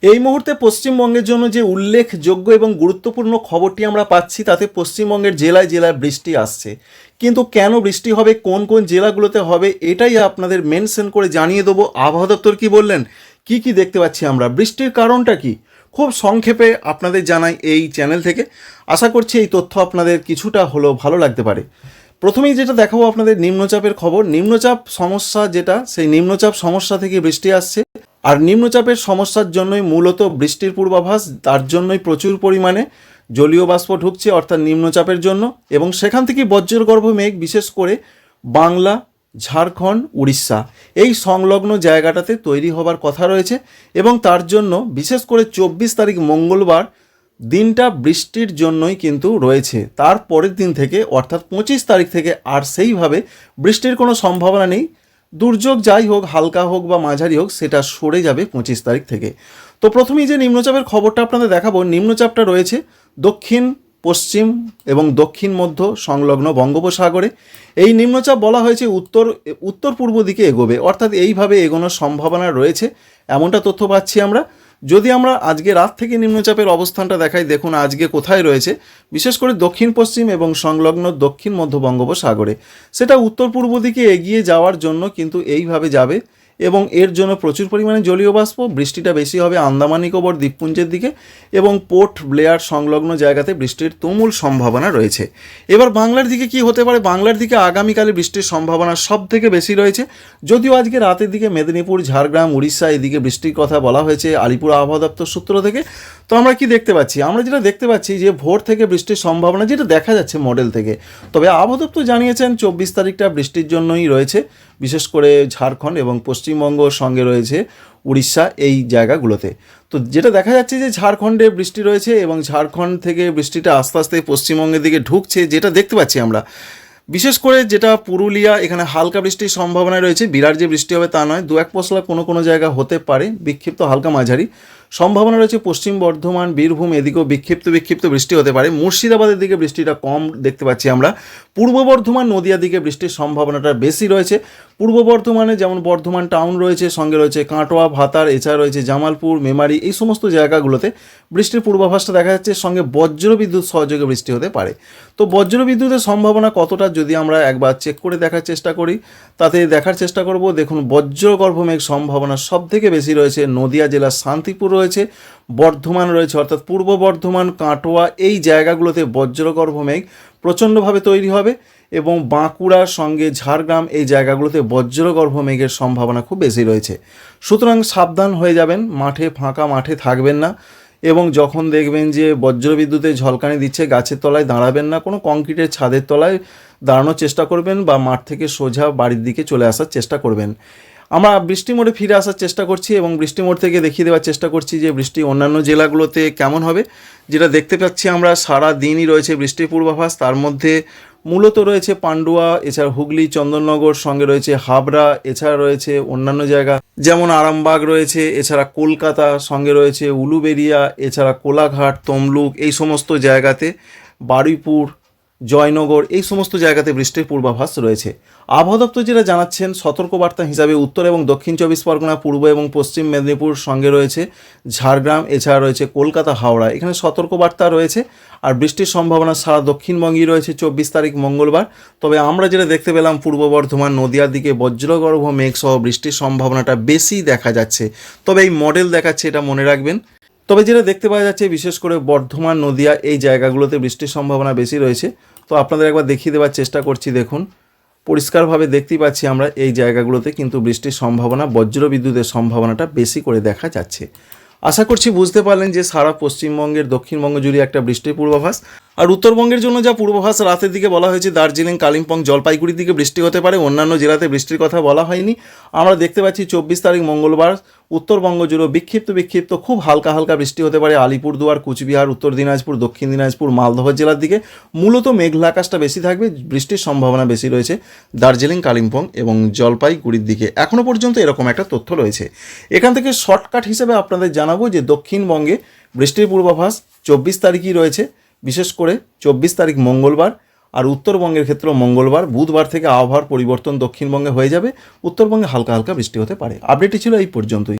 এই মুহূর্তে পশ্চিমবঙ্গের জন্য যে উল্লেখযোগ্য এবং গুরুত্বপূর্ণ খবরটি আমরা পাচ্ছি তাতে পশ্চিমবঙ্গের জেলায় জেলায় বৃষ্টি আসছে। কিন্তু কেন বৃষ্টি হবে, কোন কোন জেলাগুলোতে হবে, এটাই আপনাদের মেনশন করে জানিয়ে দেবো। আবহাওয়া দপ্তর কী বললেন, কি কি দেখতে পাচ্ছি আমরা, বৃষ্টির কারণটা কি, খুব সংক্ষেপে আপনাদের জানাই এই চ্যানেল থেকে। আশা করছি এই তথ্য আপনাদের কিছুটা হলেও ভালো লাগতে পারে। প্রথমেই যেটা দেখাবো আপনাদের নিম্নচাপের খবর। নিম্নচাপ সমস্যা যেটা, সেই নিম্নচাপ সমস্যা থেকে বৃষ্টি আসছে। আর নিম্নচাপের সমস্যার জন্যই মূলত বৃষ্টির পূর্বাভাস, তার জন্যই প্রচুর পরিমাণে জলীয় বাষ্প ঢুকছে অর্থাৎ নিম্নচাপের জন্য, এবং সেখান থেকে বজ্রগর্ভ মেঘ বিশেষ করে বাংলা, ঝাড়খণ্ড, উড়িষ্যা এই সংলগ্ন জায়গাটাতে তৈরি হবার কথা রয়েছে। এবং তার জন্য বিশেষ করে 24 তারিখ মঙ্গলবার দিনটা বৃষ্টির জন্যই কিন্তু রয়েছে। তার পরের দিন থেকে অর্থাৎ 25 তারিখ থেকে আর সেইভাবে বৃষ্টির কোনো সম্ভাবনা নেই। দুর্যোগ যাই হোক, হালকা হোক বা মাঝারি হোক, সেটা সরে যাবে 25 তারিখ থেকে। তো প্রথমেই যে নিম্নচাপের খবরটা আপনাদের দেখাবো, নিম্নচাপটা রয়েছে দক্ষিণ পশ্চিম এবং দক্ষিণ মধ্য সংলগ্ন বঙ্গোপসাগরে। এই নিম্নচাপ বলা হয়েছে উত্তর পূর্ব দিকে এগোবে, অর্থাৎ এইভাবে এগোনোর সম্ভাবনা রয়েছে, এমনটা তথ্য পাচ্ছি আমরা। যদি আমরা আজকে রাত থেকে নিম্নচাপের অবস্থানটা দেখাই, দেখুন আজকে কোথায় রয়েছে, বিশেষ করে দক্ষিণ পশ্চিম এবং সংলগ্ন দক্ষিণ মধ্য বঙ্গোপসাগরে। সেটা উত্তর পূর্ব দিকে এগিয়ে যাওয়ার জন্য কিন্তু এইভাবে যাবে, এবং এর জন্য প্রচুর পরিমাণে জলীয় বাষ্প, বৃষ্টিটা বেশি হবে আন্দামান নিকোবর দ্বীপপুঞ্জের দিকে এবং পোর্ট ব্লেয়ার সংলগ্ন জায়গাতে বৃষ্টির তুমুল সম্ভাবনা রয়েছে। এবার বাংলার দিকে কি হতে পারে, বাংলার দিকে আগামীকালে বৃষ্টির সম্ভাবনা সব থেকে বেশি রয়েছে। যদিও আজকে রাতের দিকে মেদিনীপুর, ঝাড়গ্রাম, উড়িষ্যা এদিকে বৃষ্টির কথা বলা হয়েছে আলিপুর আবহাওয়া দপ্তর সূত্র থেকে। তো আমরা কি দেখতে পাচ্ছি, আমরা যেটা দেখতে পাচ্ছি যে ভোর থেকে বৃষ্টির সম্ভাবনা যেটা দেখা যাচ্ছে মডেল থেকে। তবে আবহাওয়া দপ্তর জানিয়েছেন 24 তারিখটা বৃষ্টির জন্যই রয়েছে, বিশেষ করে ঝাড়খণ্ড এবং পশ্চিমবঙ্গ সঙ্গে রয়েছে উড়িষ্যা এই জায়গাগুলোতে। তো যেটা দেখা যাচ্ছে যে ঝাড়খণ্ডে বৃষ্টি রয়েছে এবং ঝাড়খণ্ড থেকে বৃষ্টিটা আস্তে আস্তে পশ্চিমবঙ্গের দিকে ঢুকছে, যেটা দেখতে পাচ্ছি আমরা। বিশেষ করে যেটা পুরুলিয়া, এখানে হালকা বৃষ্টির সম্ভাবনা রয়েছে, বিরাট যে বৃষ্টি হবে তা নয়, দু এক পশলা কোনো কোনো জায়গা হতে পারে, বিক্ষিপ্ত হালকা মাঝারি সম্ভাবনা রয়েছে। পশ্চিম বর্ধমান, বীরভূম এদিকেও বিক্ষিপ্ত বৃষ্টি হতে পারে। মুর্শিদাবাদের দিকে বৃষ্টিটা কম দেখতে পাচ্ছি আমরা। পূর্ব বর্ধমান, নদিয়ার দিকে বৃষ্টির সম্ভাবনাটা বেশি রয়েছে। পূর্ব বর্ধমানে যেমন বর্ধমান টাউন রয়েছে, সঙ্গে রয়েছে কাটোয়া, ভাতার, এছাড়া রয়েছে জামালপুর, মেমারি, এই সমস্ত জায়গাগুলোতে বৃষ্টির পূর্বাভাসটা দেখা যাচ্ছে। সঙ্গে বজ্রবিদ্যুৎ সহযোগে বৃষ্টি হতে পারে। তো বজ্রবিদ্যুতের সম্ভাবনা কতটা যদি আমরা একবার চেক করে দেখার চেষ্টা করি, তাতে দেখার চেষ্টা করব। দেখুন বজ্রগর্ভ মেঘ সম্ভাবনা সব থেকে বেশি রয়েছে নদিয়া জেলার শান্তিপুর রয়েছে, বর্ধমান রয়েছে অর্থাৎ পূর্ব বর্ধমান, কাটোয়া এই জায়গাগুলোতে বজ্রগর্ভ মেঘ প্রচণ্ডভাবে তৈরি হবে, এবং বাঁকুড়ার সঙ্গে ঝাড়গ্রাম এই জায়গাগুলোতে বজ্রগর্ভ মেঘের সম্ভাবনা খুব বেশি রয়েছে। সুতরাং সাবধান হয়ে যাবেন, মাঠে ফাঁকা মাঠে থাকবেন না, এবং যখন দেখবেন যে বজ্রবিদ্যুতের ঝলকানি দিচ্ছে গাছের তলায় দাঁড়াবেন না, কোনো কংক্রিটের ছাদের তলায় দাঁড়ানোর চেষ্টা করবেন বা মাঠ থেকে সোজা বাড়ির দিকে চলে আসার চেষ্টা করবেন। আমরা বৃষ্টি মোড়ে ফিরে আসার চেষ্টা করছি এবং বৃষ্টি মোড় থেকে দেখিয়ে দেওয়ার চেষ্টা করছি যে বৃষ্টি অন্যান্য জেলাগুলোতে কেমন হবে। যেটা দেখতে পাচ্ছি আমরা, সারা দিনই রয়েছে বৃষ্টির পূর্বাভাস। তার মধ্যে মূলত রয়েছে পান্ডুয়া, এছাড়া হুগলি, চন্দননগর, সঙ্গে রয়েছে হাবড়া, এছাড়া রয়েছে অন্যান্য জায়গা যেমন আরামবাগ রয়েছে, এছাড়া কলকাতা, সঙ্গে রয়েছে উলুবেড়িয়া, এছাড়া কোলাঘাট, তমলুক এই সমস্ত জায়গাতে, বারুইপুর, জয়নগর এই সমস্ত জায়গাতে বৃষ্টির পূর্বাভাস রয়েছে। আবহাওয়া দপ্তর যেটা জানাচ্ছেন সতর্কবার্তা হিসাবে উত্তর এবং দক্ষিণ 24 পরগনা, পূর্ব এবং পশ্চিম মেদিনীপুর, সঙ্গে রয়েছে ঝাড়গ্রাম, এছাড়া রয়েছে কলকাতা, হাওড়া, এখানে সতর্কবার্তা রয়েছে। আর বৃষ্টির সম্ভাবনা সারা দক্ষিণবঙ্গেই রয়েছে 24 তারিখ মঙ্গলবার। তবে আমরা যেটা দেখতে পেলাম পূর্ব বর্ধমান, নদিয়ার দিকে বজ্রগর্ভ মেঘ সহ বৃষ্টির সম্ভাবনাটা বেশি দেখা যাচ্ছে। তবে এই মডেল দেখাচ্ছে, এটা মনে রাখবেন। তবে যেটা দেখতে পাওয়া যাচ্ছে বিশেষ করে বর্ধমান, নদিয়া এই জায়গাগুলোতে বৃষ্টির সম্ভাবনা বেশি রয়েছে। তো আপনাদের একবার দেখিয়ে দেওয়ার চেষ্টা করছি। দেখুন পরিষ্কারভাবে দেখতেই পাচ্ছি আমরা এই জায়গাগুলোতে কিন্তু বৃষ্টির সম্ভাবনা, বজ্রবিদ্যুতের সম্ভাবনাটা বেশি করে দেখা যাচ্ছে। আশা করছি বুঝতে পারলেন যে সারা পশ্চিমবঙ্গের দক্ষিণবঙ্গ জুড়ে একটা বৃষ্টির পূর্বাভাস। আর উত্তরবঙ্গের জন্য যা পূর্বাভাস রাতের দিকে বলা হয়েছে, দার্জিলিং, কালিম্পং, জলপাইগুড়ির দিকে বৃষ্টি হতে পারে, অন্যান্য জেলাতে বৃষ্টির কথা বলা হয়নি। আমরা দেখতে পাচ্ছি 24 তারিখ মঙ্গলবার উত্তরবঙ্গ জুড়ে বিক্ষিপ্ত খুব হালকা বৃষ্টি হতে পারে আলিপুরদুয়ার, কুচবিহার, উত্তর দিনাজপুর, দক্ষিণ দিনাজপুর, মালদহ জেলার দিকে। মূলত মেঘলা আকাশটা বেশি থাকবে, বৃষ্টির সম্ভাবনা বেশি রয়েছে দার্জিলিং, কালিম্পং এবং জলপাইগুড়ির দিকে। এখনও পর্যন্ত এরকম একটা তথ্য রয়েছে। এখান থেকে শর্টকাট হিসেবে আপনাদের জানাবো যে দক্ষিণবঙ্গে বৃষ্টির পূর্বাভাস 24 তারিখই রয়েছে, বিশেষ করে 24 তারিখ মঙ্গলবার। আর উত্তরবঙ্গের ক্ষেত্রে মঙ্গলবার, বুধবার থেকে আবহাওয়ার পরিবর্তন দক্ষিণবঙ্গে হয়ে যাবে, উত্তরবঙ্গে হালকা বৃষ্টি হতে পারে। আপডেটটি ছিল এই পর্যন্তই।